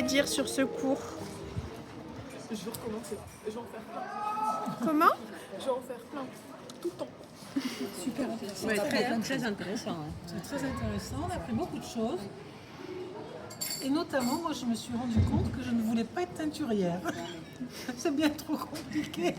dire sur ce cours? Je vais recommencer. Je vais en faire plein. Comment? Je vais en faire plein. Tout le temps. Super intéressant. Ouais, très intéressant. Hein. C'est très intéressant, on a appris beaucoup de choses. Et notamment, moi, je me suis rendu compte que je ne voulais pas être teinturière. C'est bien trop compliqué.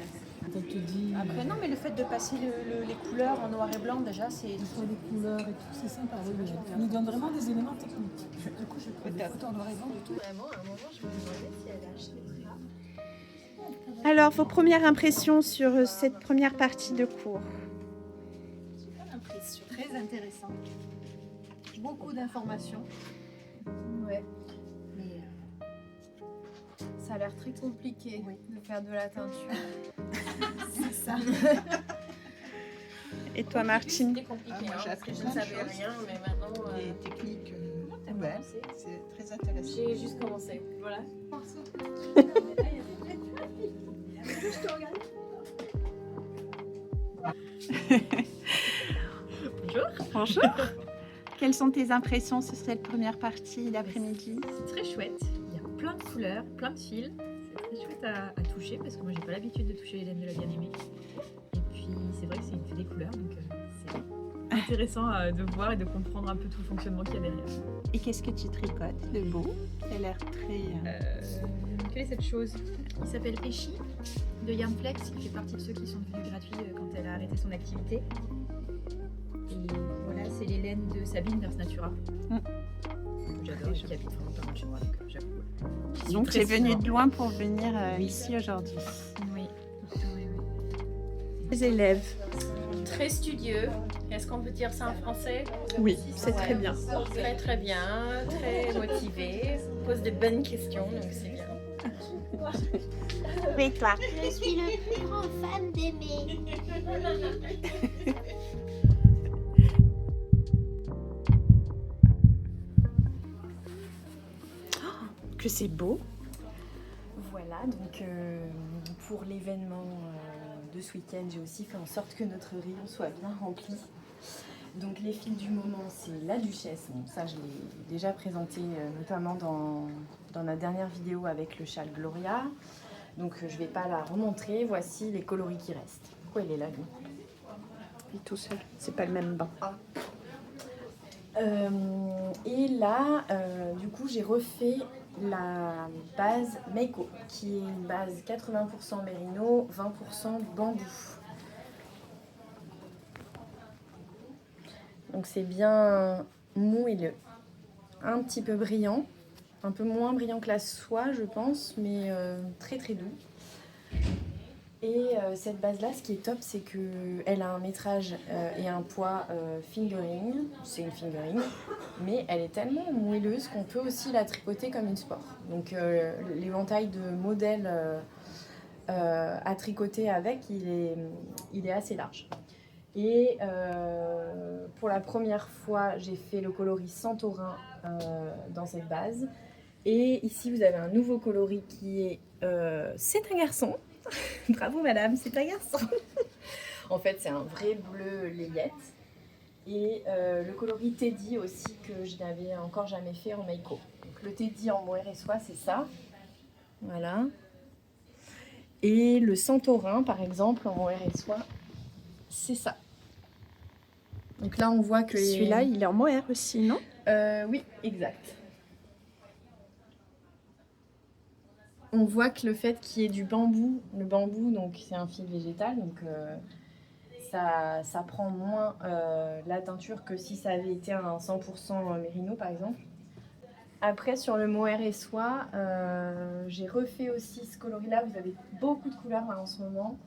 On te dit... Après, non, mais le fait de passer les couleurs en noir et blanc, déjà, c'est... Il faut les couleurs et tout, c'est sympa. Oui, ça nous donne vraiment des éléments techniques. Du coup, je peux des photos en noir et blanc du tout. Vraiment, à un moment, je me demandais si elle a acheté ça. Alors, vos premières impressions sur cette première partie de cours? J'ai pas l'impression. Très intéressant. Beaucoup d'informations. Ouais. Mais ça a l'air très compliqué de faire de la teinture. C'est ça. Et toi, Martine? C'était compliqué, moi, j'ai parce que appris je plein ne de savais choses. rien, mais maintenant... Les techniques t'as nouvelles, commencé? c'est très intéressant. J'ai juste commencé. Voilà. Bonjour. Quelles sont tes impressions sur cette première partie d'après-midi? C'est très chouette, il y a plein de couleurs, plein de fils. C'est très chouette à toucher parce que moi j'ai pas l'habitude de toucher les laines de la bien-aimée. Et puis c'est vrai que c'est une fée des couleurs, donc c'est intéressant de voir et de comprendre un peu tout le fonctionnement qu'il y a derrière. Et qu'est-ce que tu tricotes de beau? Ça a l'air très... Quelle est cette chose? Il s'appelle Echi de Yarnflex, il fait partie de ceux qui sont devenus gratuits quand elle a arrêté son activité. Et voilà, c'est les laines de Sabine d'Ars Natura. J'adore, qui habite vraiment pas loin de chez moi, donc j'avoue. Donc, tu es venue de loin pour venir ici aujourd'hui. Oui. Les élèves? Très studieux. Est-ce qu'on peut dire ça en français? Oui, c'est très bien. Très très bien, très motivé, pose de bonnes questions, donc c'est bien. Oui, toi? Je suis le plus grand fan d'Aimé. Que c'est beau. Voilà, donc pour l'événement de ce week-end, j'ai aussi fait en sorte que notre rayon soit bien rempli. Donc les fils du moment, c'est la Duchesse. Bon, ça, je l'ai déjà présenté notamment dans la dernière vidéo avec le châle Gloria. Donc je ne vais pas la remontrer. Voici les coloris qui restent. Pourquoi il est là, lui? Il est tout seul. C'est pas le même banc. Et là, du coup, j'ai refait la base Meiko, qui est une base 80% mérino, 20% bambou. Donc c'est bien moelleux, un petit peu brillant, un peu moins brillant que la soie, je pense, mais très très doux. Et cette base-là, ce qui est top, c'est qu'elle a un métrage et un poids fingering. C'est une fingering, mais elle est tellement moelleuse qu'on peut aussi la tricoter comme une sport. Donc l'éventail de modèles à tricoter avec, il est assez large. Et pour la première fois, j'ai fait le coloris Santorin dans cette base. Et ici, vous avez un nouveau coloris qui est... c'est un garçon. Bravo madame, c'est un garçon. En fait, c'est un vrai bleu layette. Et le coloris Teddy aussi, que je n'avais encore jamais fait en Meiko. Donc, le Teddy en mohair et soie, c'est ça. Voilà. Et le Santorin, par exemple, en mohair et soie, c'est ça. Donc là, on voit que... Celui-là, il est en mohair aussi, non? Oui, exact. On voit que le fait qu'il y ait du bambou, le bambou, donc c'est un fil végétal, donc ça prend moins la teinture que si ça avait été un 100% mérino, par exemple. Après, sur le mohair et soie, j'ai refait aussi ce coloris-là. Vous avez beaucoup de couleurs là en ce moment.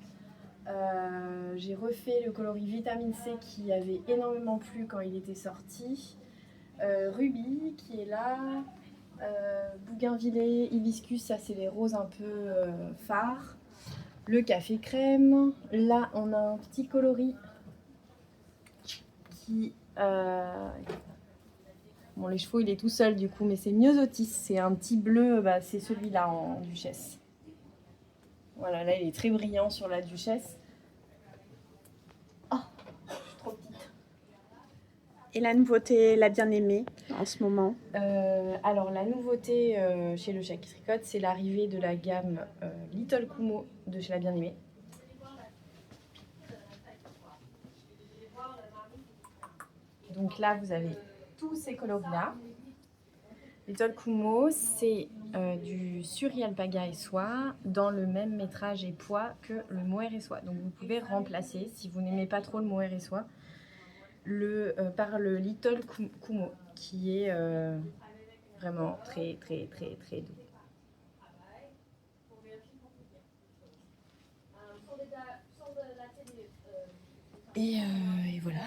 J'ai refait le coloris Vitamine C qui avait énormément plu quand il était sorti. Ruby qui est là. Bougainvillée, hibiscus, ça c'est les roses un peu phares. Le café crème. Là, on a un petit coloris qui... Bon, les chevaux, il est tout seul du coup, mais c'est Myosotis. C'est un petit bleu, c'est celui-là en Duchesse. Voilà, là, il est très brillant sur la Duchesse. Oh, je suis trop petite. Et la nouveauté, la bien-aimée en ce moment? Alors la nouveauté chez Le Chat qui tricote, c'est l'arrivée de la gamme Little Kumo de chez La Bien-Aimée. Donc là, vous avez tous ces coloris-là. Little Kumo, c'est du suri alpaga et soie dans le même métrage et poids que le mohair et soie. Donc vous pouvez remplacer, si vous n'aimez pas trop le mohair et soie, par le Little Kumo qui est vraiment très très très très doux. Et voilà.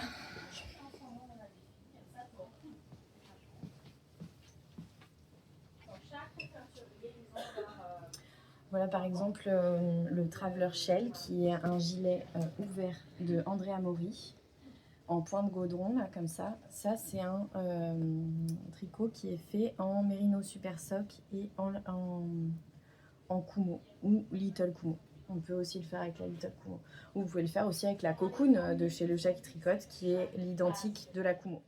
Voilà par exemple le Traveler Shell qui est un gilet ouvert de Andrea Mori en point de gaudron là comme ça. Ça c'est un tricot qui est fait en Merino Super Sock et en Kumo ou Little Kumo. On peut aussi le faire avec la Little Kumo. Ou vous pouvez le faire aussi avec la Cocoon de chez Le Chat qui tricote qui est l'identique de la Kumo.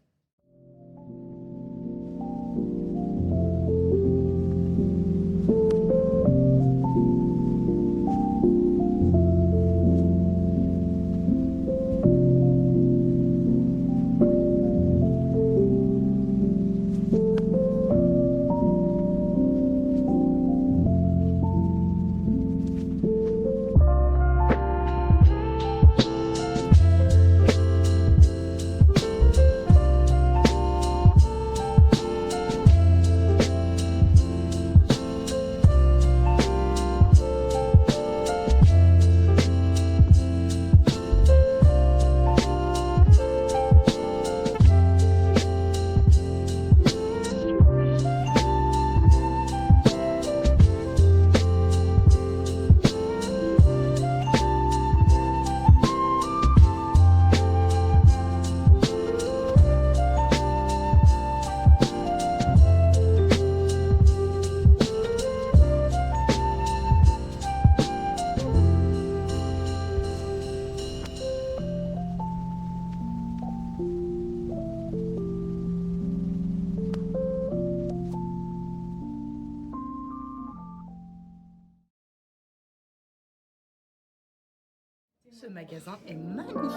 Ce magasin est magnifique.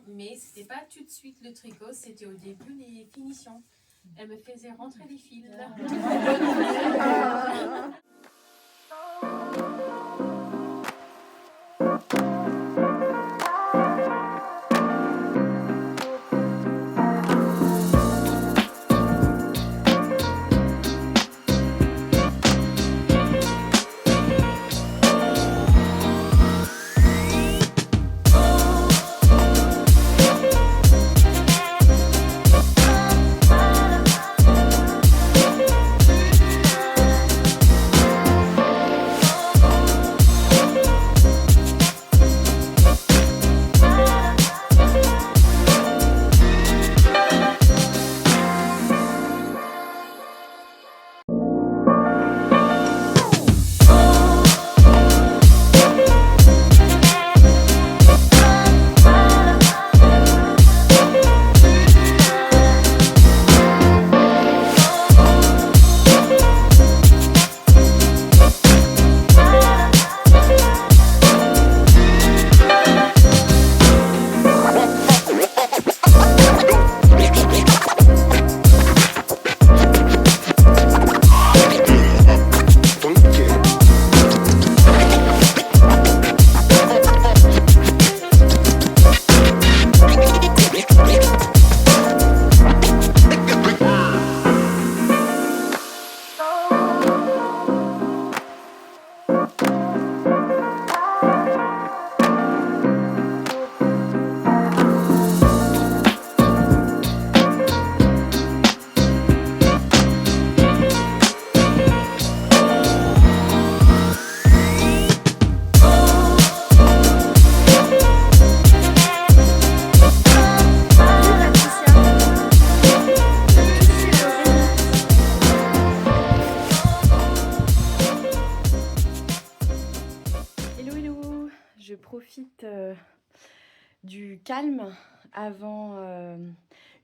Mais c'était pas tout de suite le tricot, c'était au début les finitions. Elle me faisait rentrer des fils. Je profite du calme avant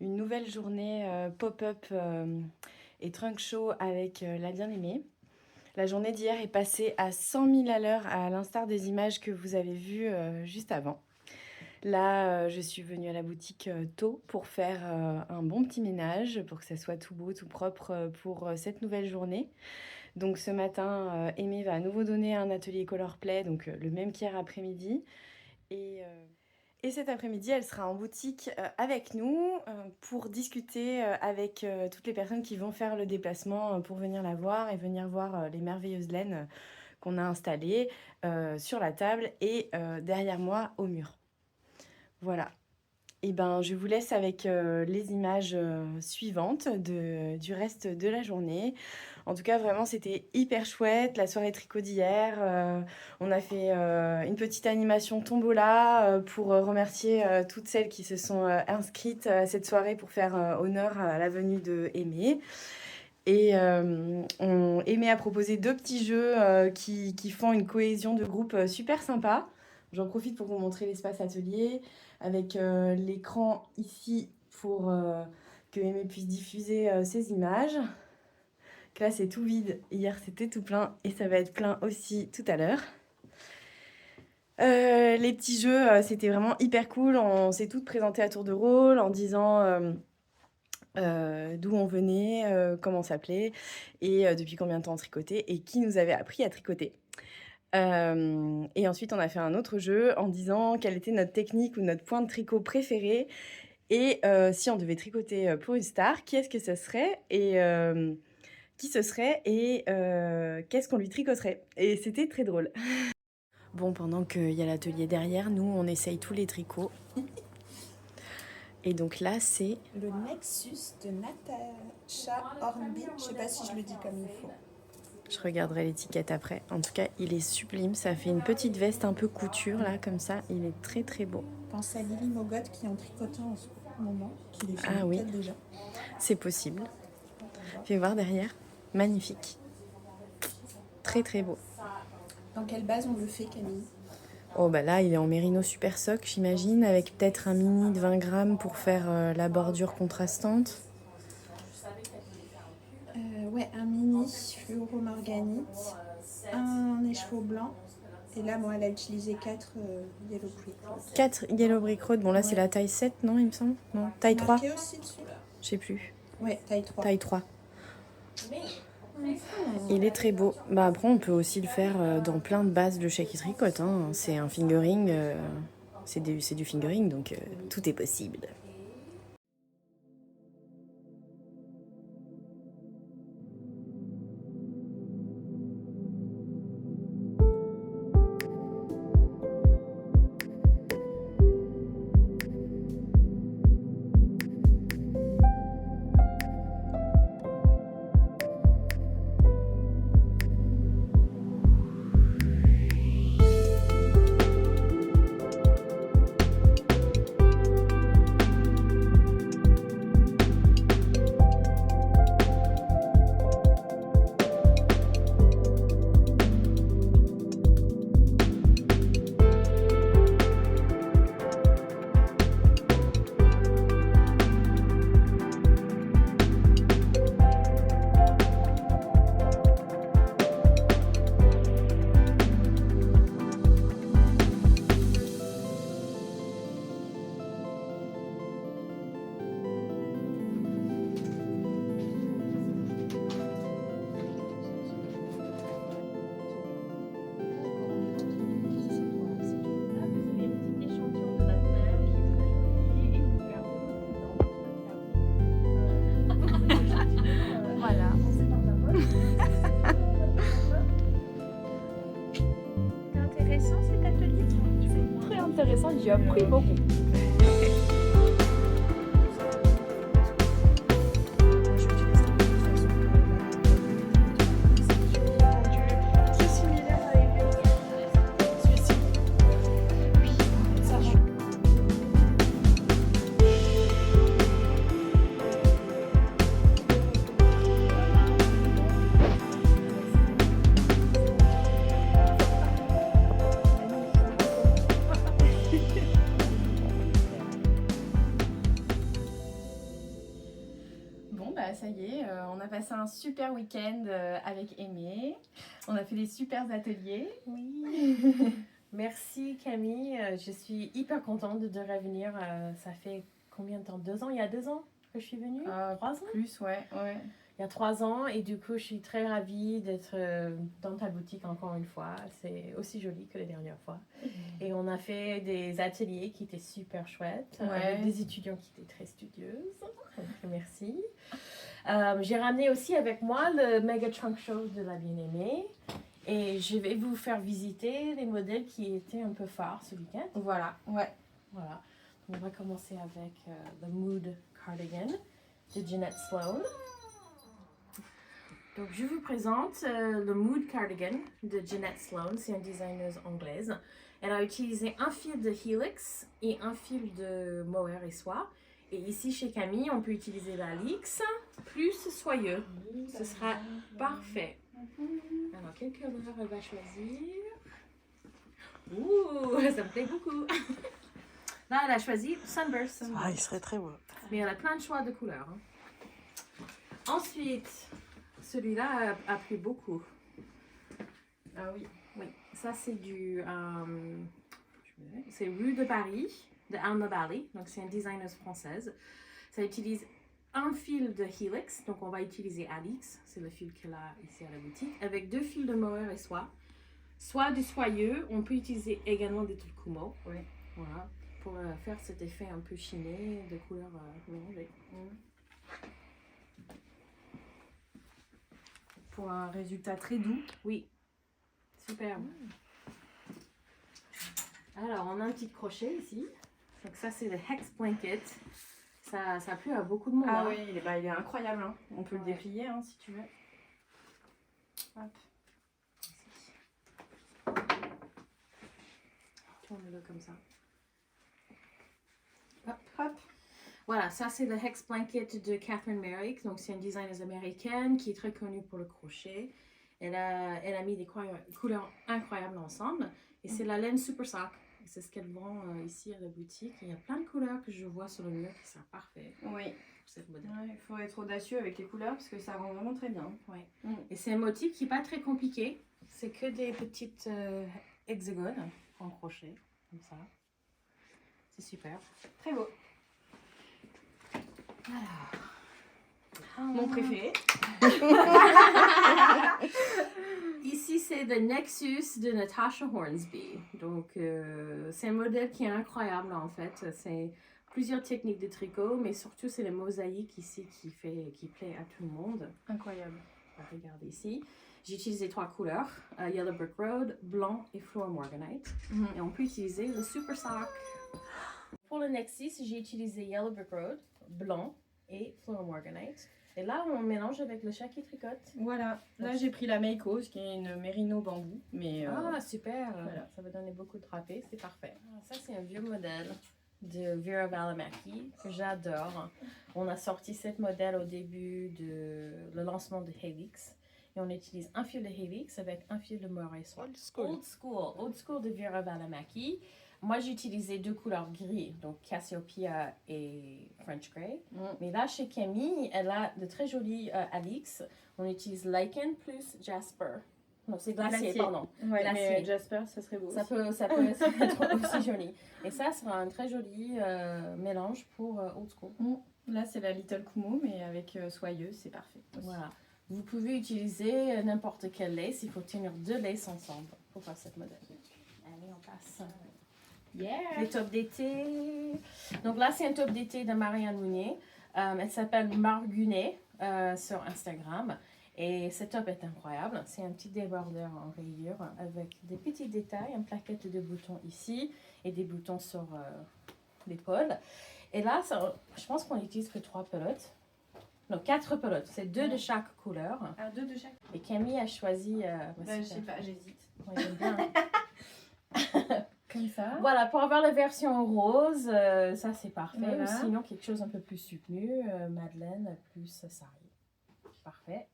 une nouvelle journée pop-up et trunk show avec la bien-aimée. La journée d'hier est passée à 100 000 à l'heure, à l'instar des images que vous avez vues juste avant. Là, je suis venue à la boutique tôt pour faire un bon petit ménage, pour que ça soit tout beau, tout propre pour cette nouvelle journée. Donc ce matin, Aimée va à nouveau donner un atelier Colorplay, donc le même qu'hier après-midi. Et cet après-midi, elle sera en boutique avec nous pour discuter avec toutes les personnes qui vont faire le déplacement pour venir la voir et venir voir les merveilleuses laines qu'on a installées sur la table et derrière moi au mur. Voilà. Et ben, je vous laisse avec les images suivantes du reste de la journée. En tout cas, vraiment, c'était hyper chouette. La soirée tricot d'hier, on a fait une petite animation tombola pour remercier toutes celles qui se sont inscrites à cette soirée pour faire honneur à la venue de Aimée. Et Aimée a proposé 2 petits jeux qui font une cohésion de groupe super sympa. J'en profite pour vous montrer l'espace atelier avec l'écran ici pour que Aimée puisse diffuser ses images. Donc là, c'est tout vide. Hier, c'était tout plein et ça va être plein aussi tout à l'heure. Les petits jeux, c'était vraiment hyper cool. On s'est toutes présentées à tour de rôle en disant d'où on venait, comment on s'appelait et depuis combien de temps on tricotait et qui nous avait appris à tricoter. Et ensuite, on a fait un autre jeu en disant quelle était notre technique ou notre point de tricot préféré et si on devait tricoter pour une star, qui est-ce que ce serait et qui ce serait et qu'est-ce qu'on lui tricoterait. Et c'était très drôle. Bon, pendant qu'il y a l'atelier derrière, nous, on essaye tous les tricots. Et donc là, c'est le Nexus de Natacha Hornby. Je sais pas si je le dis comme il faut. Je regarderai l'étiquette après. En tout cas, il est sublime. Ça fait une petite veste un peu couture, là, comme ça. Il est très, très beau. Pense à Lily Mogotte qui est en tricotant en ce moment, qui les fait oui, déjà. C'est possible. Fais voir derrière. Magnifique. Très, très beau. Dans quelle base on le fait, Camille? Oh, bah là, il est en mérino super soc, j'imagine, avec peut-être un mini de 20 grammes pour faire la bordure contrastante. Ouais, un mini fluoromorganite, un écheveau blanc. Et là, moi, elle a utilisé 4 Yellow Brick Road. 4 Yellow Brick Road. Bon, là, ouais. C'est la taille 7, non, il me semble? Non, taille 3. Marqué aussi dessus. Je sais plus. Ouais, taille 3. Taille 3. Il est très beau. Bah après, on peut aussi le faire dans plein de bases de Shake It Tricote. Hein. C'est un fingering, c'est du fingering, donc tout est possible. Intéressant, j'ai appris beaucoup. C'est similaire avec celui-ci. Oui, ça. Ça y est, on a passé un super week-end avec Aimée. On a fait des super ateliers. Oui. Merci Camille, je suis hyper contente de revenir. Ça fait combien de temps? 2 ans? Il y a 2 ans que je suis venue? 3 ans? Plus, ouais. Il y a 3 ans et du coup je suis très ravie d'être dans ta boutique encore une fois. C'est aussi joli que la dernière fois. Et on a fait des ateliers qui étaient super chouettes, avec des étudiants qui étaient très studieuses. Donc merci. J'ai ramené aussi avec moi le Mega Trunk Show de la bien-aimée. Et je vais vous faire visiter les modèles qui étaient un peu phares ce week-end. Voilà. Voilà. On va commencer avec le Mood Cardigan de Jeanette Sloan. Donc je vous présente le Mood Cardigan de Jeanette Sloan. C'est une designeuse anglaise. Elle a utilisé un fil de Helix et un fil de mohair et soie. Et ici chez Camille, on peut utiliser la Lix plus soyeux. Ce sera parfait. Alors, quelle couleur elle va choisir? Ouh, ça me plaît beaucoup. Là, elle a choisi Sunburst. Ah, il serait très beau. Mais elle a plein de choix de couleurs. Ensuite, celui-là a pris beaucoup. Ah oui. Oui, ça c'est du... c'est Rue de Paris, de Alma Valley. Donc, c'est une designeuse française. Ça utilise un fil de Helix. Donc, on va utiliser Alix. C'est le fil qu'elle a ici à la boutique. Avec 2 fils de mohair et soie. Soit du soyeux. On peut utiliser également des trucs Kumo. Oui. Voilà. Pour faire cet effet un peu chiné de couleurs mélangées. Pour un résultat très doux. Oui. Superbe. Alors, on a un petit crochet ici. Donc ça, c'est le Hex Blanket. Ça a plu à beaucoup de monde. Ah hein. oui, il est incroyable. Hein. On peut le déplier hein, si tu veux. Hop. Tourne-le comme ça. Hop, hop. Voilà, ça c'est le Hex Blanket de Catherine Merrick. Donc c'est une designeuse américaine qui est très connue pour le crochet. Elle a mis des couleurs incroyables ensemble. Et c'est la laine Super Sock. C'est ce qu'elle vend ici à la boutique. Il y a plein de couleurs que je vois sur le mur qui sont parfaites. Oui. Pour cette modèle. Il faut être audacieux avec les couleurs parce que ça rend vraiment très bien. Ouais. Et c'est un motif qui n'est pas très compliqué. C'est que des petites hexagones en crochet, comme ça. C'est super. Très beau. Alors, Mon préféré. Ici, c'est le Nexus de Natasha Hornsby. Donc, c'est un modèle qui est incroyable en fait. C'est plusieurs techniques de tricot, mais surtout, c'est le mosaïque ici qui plaît à tout le monde. Incroyable. Regardez ici. J'ai utilisé 3 couleurs, Yellow Brick Road, blanc et Floor Morganite. Et on peut utiliser le Super Sock. Pour le Nexus, j'ai utilisé Yellow Brick Road, blanc et Floor Morganite. Et là, on mélange avec le chat qui tricote. Voilà, là j'ai pris la Meikos qui est une mérino bambou. Mais Ah, super! voilà. Ça va donner beaucoup de drapé, c'est parfait. Ça, c'est un vieux modèle de Vera Valimaki que j'adore. On a sorti ce modèle au début de le lancement de Helix. Et on utilise un fil de Helix avec un fil de Moiré Soie. Old school de Vera Valimaki. Moi, j'ai utilisé 2 couleurs gris, donc Cassiopeia et French Grey. Mais là, chez Camille, elle a de très jolis Alix. On utilise Lichen plus Jasper. Non, c'est glacier, pardon. Ouais, Glacier. mais Jasper, ça serait beau. Ça peut être aussi joli. Et ça sera un très joli mélange pour Old School. Là, c'est la Little Kumo, mais avec soyeuse, c'est parfait. Aussi. Voilà. Vous pouvez utiliser n'importe quelle lace. Il faut tenir 2 laces ensemble pour faire cette modèle. Allez, on passe. Les tops d'été. Donc là, c'est un top d'été de Marianne Mounier. Elle s'appelle Margunet sur Instagram. Et ce top est incroyable. C'est un petit débardeur en rayure avec des petits détails, une plaquette de boutons ici et des boutons sur l'épaule. Et là, ça, je pense qu'on n'utilise que 3 pelotes. Non, 4 pelotes. C'est 2 de chaque couleur. Ah, 2 de chaque. Et Camille a choisi... je sais pas, j'hésite. Ouais, j'aime bien. Comme ça. Voilà, pour avoir la version rose, ça c'est parfait. Voilà. Ou sinon, quelque chose un peu plus soutenu, Madeleine plus Sari. Parfait.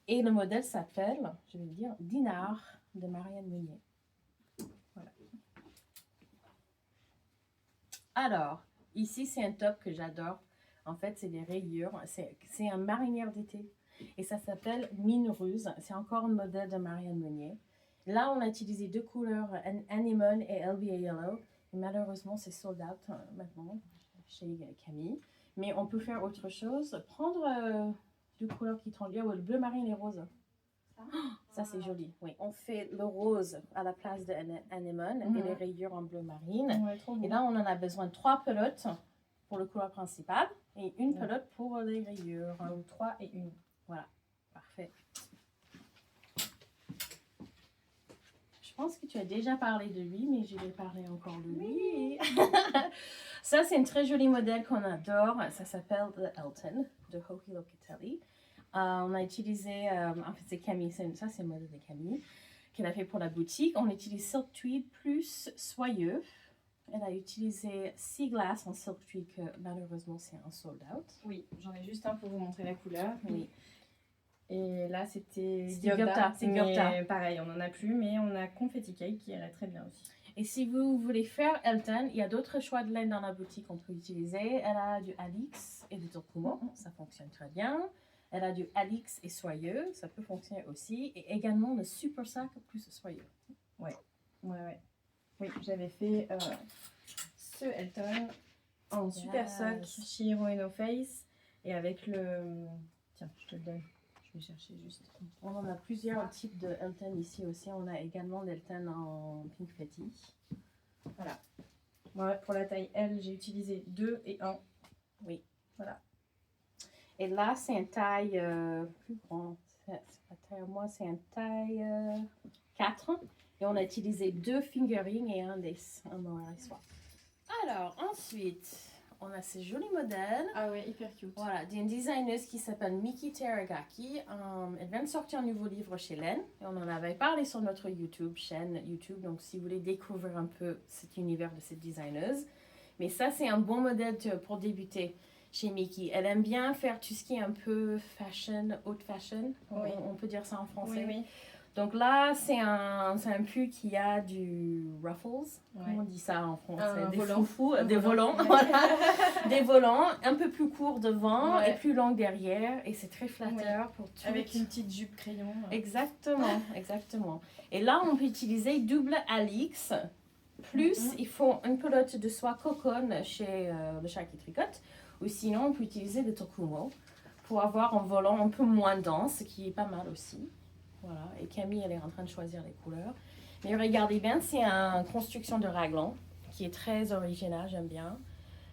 Et le modèle s'appelle, je vais dire, Dinar de Marianne Meunier. Voilà. Alors, ici c'est un top que j'adore. En fait, c'est des rayures. C'est un marinière d'été. Et ça s'appelle Mine Ruse. C'est encore un modèle de Marianne Meunier. Là, on a utilisé 2 couleurs, Anemone et LBA Yellow. Et malheureusement, c'est sold out maintenant chez Camille. Mais on peut faire autre chose. Prendre 2 couleurs qui tremblent. Le bleu marine et rose. Ça, c'est joli. Oui. On fait le rose à la place de Anemone et les rayures en bleu marine. Ouais, trop beau. Et là, on en a besoin de 3 pelotes pour le couleur principal et une pelote pour les rayures. Donc 3 et 1. Voilà. Parfait. Je pense que tu as déjà parlé de lui, mais je vais parler encore de lui. Ça, c'est un très joli modèle qu'on adore. Ça s'appelle le Elton de Hoki Locatelli. On a utilisé, en fait, c'est Camille. Ça, c'est le modèle de Camille qu'elle a fait pour la boutique. On utilise Silk Tweed plus soyeux. Elle a utilisé Sea Glass en Silk Tweed que malheureusement, c'est un sold out. Oui, j'en ai juste un pour vous montrer la couleur. Oui. Et là, c'était Gyopta. C'est Gyopta. Mais pareil, on n'en a plus, mais on a Confetti Cake qui irait très bien aussi. Et si vous voulez faire Elton, il y a d'autres choix de laine dans la boutique qu'on peut utiliser. Elle a du Alix et du Turkumo, ça fonctionne très bien. Elle a du Alix et soyeux, ça peut fonctionner aussi. Et également le Super Sac plus soyeux. Ouais. Oui, j'avais fait ce Elton en super sock chez Hero No Face et avec le... Tiens, je te le donne. Je vais chercher juste. On en a plusieurs types de Elton ici aussi. On a également l'Elton en Pink Fetty. Voilà. Moi, pour la taille L, j'ai utilisé 2 et 1. Oui. Voilà. Et là, c'est une taille plus grande. C'est pas taille, moi, c'est une taille 4. Et on a utilisé 2 fingering et un lace, un mohair soie. Alors, ensuite, on a ces jolis modèles. Ah ouais, hyper cute. Voilà, d'une designeuse qui s'appelle Miki Teragaki. Elle vient de sortir un nouveau livre chez Laine. Et on en avait parlé sur notre chaîne YouTube. Donc, si vous voulez découvrir un peu cet univers de cette designeuse. Mais ça, c'est un bon modèle pour débuter chez Miki. Elle aime bien faire tout ce qui est un peu fashion, haute fashion. Oui. On peut dire ça en français. Oui. Donc là, c'est un pull qui a du ruffles. Comment on dit ça en français? Des foufous, des volants. Voilà. Des volants un peu plus courts devant et plus longs derrière. Et c'est très flatteur pour tout. Avec une petite jupe crayon. Exactement, exactement. Et là, on peut utiliser double Alix. Plus, il faut une pelote de soie coconne chez le chat qui tricote. Ou sinon, on peut utiliser le Tokumo pour avoir un volant un peu moins dense, qui est pas mal aussi. Voilà, et Camille, elle est en train de choisir les couleurs. Mais regardez bien, c'est une construction de raglan qui est très originale, j'aime bien.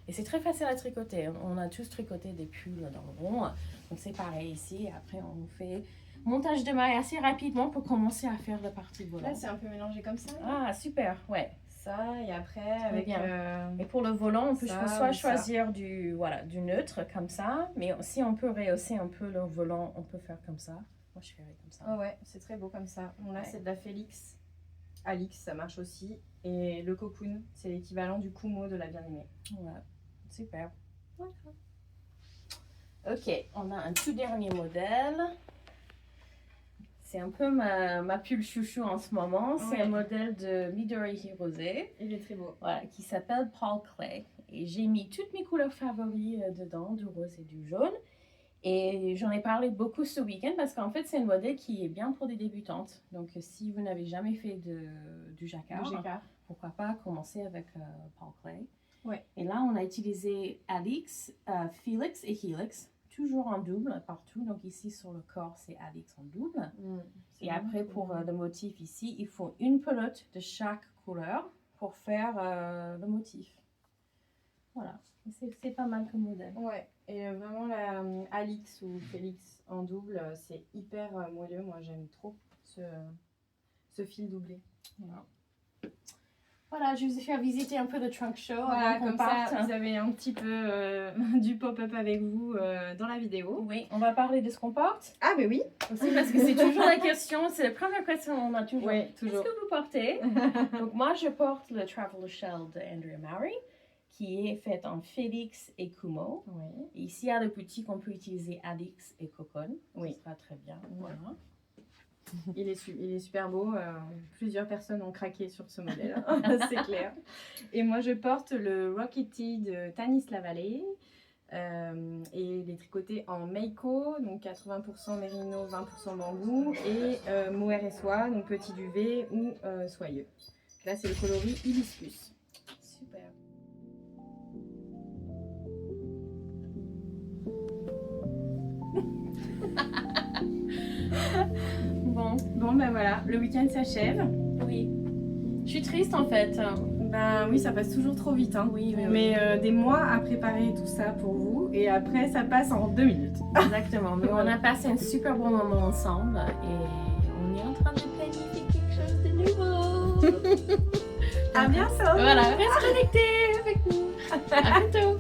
Et c'est très facile à tricoter. On a tous tricoté des pulls dans le rond. Donc c'est pareil ici. Après, on fait montage de mailles assez rapidement pour commencer à faire la partie volant. Là, c'est un peu mélangé comme ça. Ah, super, ouais. Ça, et après, avec... Et pour le volant, on peut ça, soit ou choisir du neutre, comme ça. Mais si on peut rehausser un peu le volant, on peut faire comme ça. Moi, je ferais comme ça. Oh ouais, c'est très beau comme ça. Bon, là, c'est de la Félix. Alix, ça marche aussi. Et le cocoon, c'est l'équivalent du Kumo de la bien-aimée. Ouais, super. Ok, on a un tout dernier modèle. C'est un peu ma pull chouchou en ce moment. C'est un modèle de Midori Hirose. Il est très beau. Voilà, qui s'appelle Paul Klee. Et j'ai mis toutes mes couleurs favoris dedans, du rose et du jaune. Et j'en ai parlé beaucoup ce week-end parce qu'en fait, c'est un modèle qui est bien pour des débutantes. Donc, si vous n'avez jamais fait du jacquard, pourquoi pas commencer avec Paul Klee. Ouais. Et là, on a utilisé Alix, Felix et Helix, toujours en double partout. Donc ici, sur le corps, c'est Alix en double. Et après, pour le motif ici, il faut une pelote de chaque couleur pour faire le motif. Voilà, c'est pas mal comme modèle. Ouais, et vraiment la Alix ou Félix en double, c'est hyper moelleux. Moi, j'aime trop ce fil doublé. Voilà, je vais vous faire visiter un peu le trunk show. Voilà, comme ça, vous avez un petit peu du pop-up avec vous dans la vidéo. Oui, on va parler de ce qu'on porte. Ah, ben oui. Aussi parce que c'est toujours la question, c'est la première question qu'on a toujours. Oui, toujours. Qu'est-ce que vous portez? Donc moi, je porte le Traveler Shell de Andrea Mowry, qui est fait en Félix et Kumo. Oui. Et ici, à la boutique, on peut utiliser Alix et Cocoon. Oui. Ça sera très bien. Voilà. Il est super beau. Plusieurs personnes ont craqué sur ce modèle, c'est clair. Et moi, je porte le Rockety de Tanis Lavallée. Et il est tricoté en Meiko, donc 80% mérino, 20% bambou. Et mohair et soie, donc petit duvet ou soyeux. Là, c'est le coloris Hibiscus. Super. Bon, ben voilà, le week-end s'achève. Oui. Je suis triste en fait. Ben oui, ça passe toujours trop vite. Hein. Oui, mais des mois à préparer tout ça pour vous et après ça passe en 2 minutes. Exactement. Mais on a passé un super bon moment ensemble et on est en train de planifier quelque chose de nouveau. À bientôt. Voilà, reste connecté avec nous. À bientôt.